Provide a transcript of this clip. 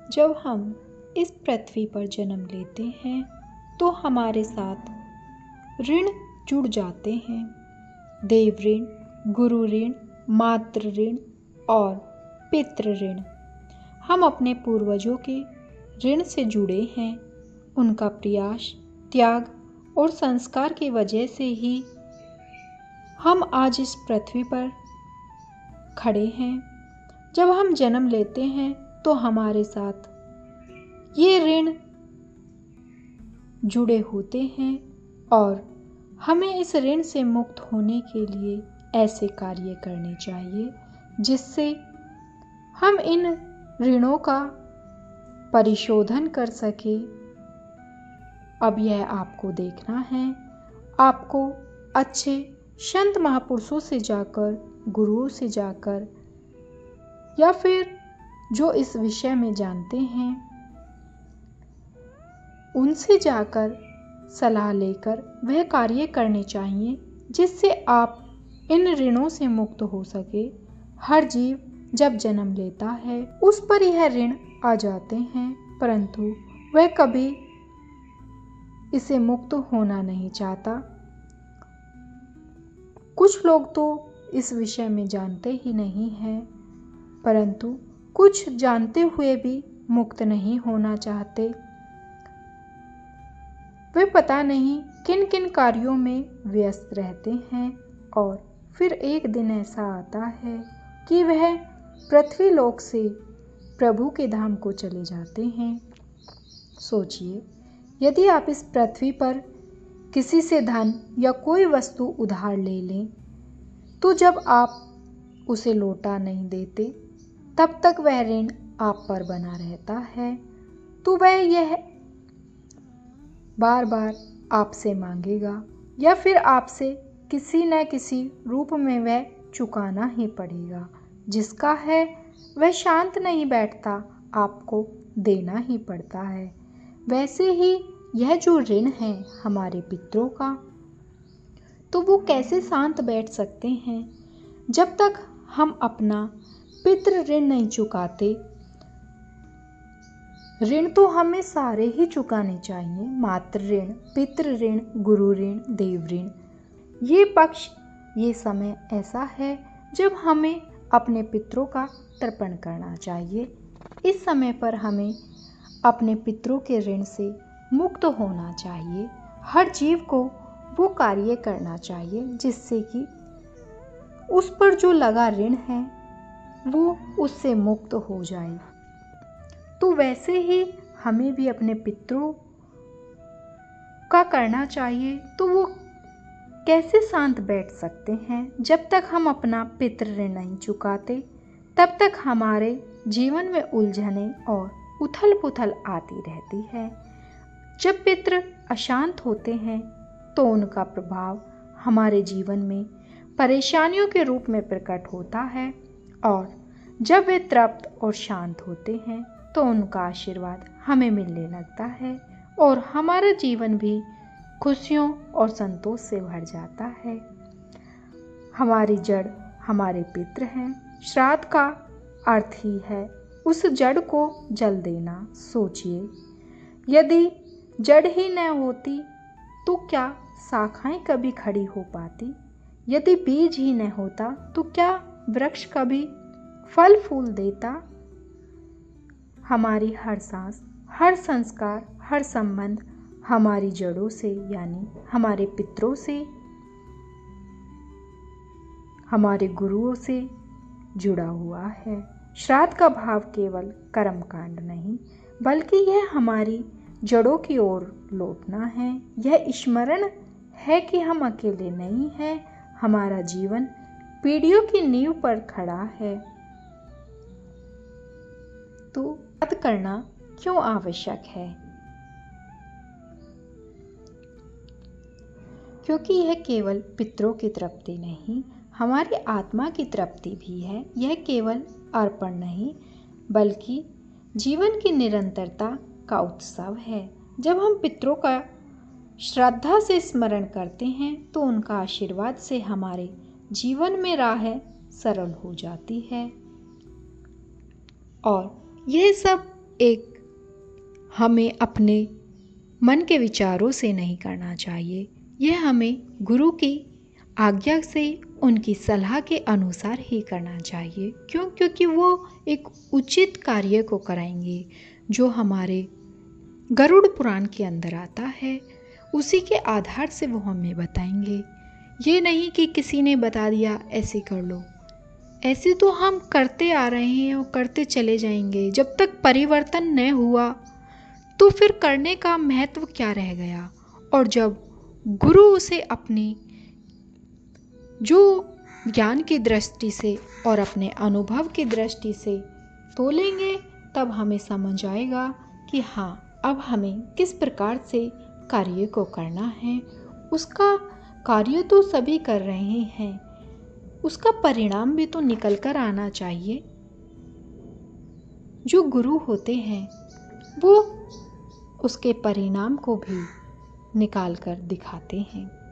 जब हम इस पृथ्वी पर जन्म लेते हैं तो हमारे साथ ऋण जुड़ जाते हैं। देव ऋण, गुरु ऋण, मातृ ऋण और पितृ ऋण। हम अपने पूर्वजों के ऋण से जुड़े हैं। उनका प्रयास, त्याग और संस्कार की वजह से ही हम आज इस पृथ्वी पर खड़े हैं। जब हम जन्म लेते हैं तो हमारे साथ ये ऋण जुड़े होते हैं और हमें इस ऋण से मुक्त होने के लिए ऐसे कार्य करने चाहिए जिससे हम इन ऋणों का परिशोधन कर सके। अब यह आपको देखना है। आपको अच्छे संत महापुरुषों से जाकर, गुरुओं से जाकर या फिर जो इस विषय में जानते हैं उनसे जाकर सलाह लेकर वह कार्य करने चाहिए जिससे आप इन ऋणों से मुक्त हो सके। हर जीव जब जन्म लेता है उस पर यह ऋण आ जाते हैं, परंतु वह कभी इसे मुक्त होना नहीं चाहता। कुछ लोग तो इस विषय में जानते ही नहीं हैं, परंतु कुछ जानते हुए भी मुक्त नहीं होना चाहते। वे पता नहीं किन किन कार्यों में व्यस्त रहते हैं और फिर एक दिन ऐसा आता है कि वह पृथ्वी लोक से प्रभु के धाम को चले जाते हैं। सोचिए, यदि आप इस पृथ्वी पर किसी से धन या कोई वस्तु उधार ले लें तो जब आप उसे लौटा नहीं देते तब तक वह ऋण आप पर बना रहता है। तो वह यह बार बार आपसे मांगेगा या फिर आपसे किसी न किसी रूप में वह चुकाना ही पड़ेगा। जिसका है वह शांत नहीं बैठता, आपको देना ही पड़ता है। वैसे ही यह जो ऋण है हमारे पितरों का, तो वो कैसे शांत बैठ सकते हैं जब तक हम अपना पितृ ऋण नहीं चुकाते। ऋण तो हमें सारे ही चुकाने चाहिए, मातृ ऋण, पितृ ऋण, गुरु ऋण, देव ऋण। ये पक्ष, ये समय ऐसा है जब हमें अपने पितरों का तर्पण करना चाहिए। इस समय पर हमें अपने पितरों के ऋण से मुक्त होना चाहिए। हर जीव को वो कार्य करना चाहिए जिससे कि उस पर जो लगा ऋण है वो उससे मुक्त हो जाए। तो वैसे ही हमें भी अपने पितरों का करना चाहिए। तो वो कैसे शांत बैठ सकते हैं जब तक हम अपना पितृ ऋण नहीं चुकाते, तब तक हमारे जीवन में उलझने और उथल पुथल आती रहती है। जब पितृ अशांत होते हैं तो उनका प्रभाव हमारे जीवन में परेशानियों के रूप में प्रकट होता है और जब वे तृप्त और शांत होते हैं तो उनका आशीर्वाद हमें मिलने लगता है और हमारा जीवन भी खुशियों और संतोष से भर जाता है। हमारी जड़ हमारे पितृ हैं। श्राद्ध का अर्थ ही है उस जड़ को जल देना। सोचिए, यदि जड़ ही न होती तो क्या शाखाएं कभी खड़ी हो पाती? यदि बीज ही न होता तो क्या वृक्ष कभी फल फूल देता? हमारी हर सांस, हर संस्कार, हर संबंध हमारी जड़ों से यानी हमारे पितरों से, हमारे गुरुओं से जुड़ा हुआ है। श्राद्ध का भाव केवल कर्म कांड नहीं बल्कि यह हमारी जड़ों की ओर लौटना है। यह स्मरण है कि हम अकेले नहीं हैं, हमारा जीवन पीढ़ियों की नींव पर खड़ा है। तो याद करना क्यों आवश्यक है? क्योंकि यह केवल पितरों की तृप्ति नहीं, हमारी आत्मा की तृप्ति भी है। यह केवल अर्पण नहीं बल्कि जीवन की निरंतरता का उत्सव है। जब हम पितरों का श्रद्धा से स्मरण करते हैं तो उनका आशीर्वाद से हमारे जीवन में राह सरल हो जाती है और यह सब हमें अपने मन के विचारों से नहीं करना चाहिए। यह हमें गुरु की आज्ञा से, उनकी सलाह के अनुसार ही करना चाहिए। क्यों? क्योंकि वो एक उचित कार्य को कराएंगे जो हमारे गरुड़ पुराण के अंदर आता है। उसी के आधार से वो हमें बताएंगे। ये नहीं कि किसी ने बता दिया ऐसे कर लो। ऐसे तो हम करते आ रहे हैं और करते चले जाएंगे। जब तक परिवर्तन न हुआ तो फिर करने का महत्व क्या रह गया। और जब गुरु उसे अपनी जो ज्ञान की दृष्टि से और अपने अनुभव की दृष्टि से तोलेंगे, तब हमें समझ आएगा कि हाँ, अब हमें किस प्रकार से कार्य को करना है। उसका कार्य तो सभी कर रहे हैं, उसका परिणाम भी तो निकल कर आना चाहिए। जो गुरु होते हैं वो उसके परिणाम को भी निकाल कर दिखाते हैं।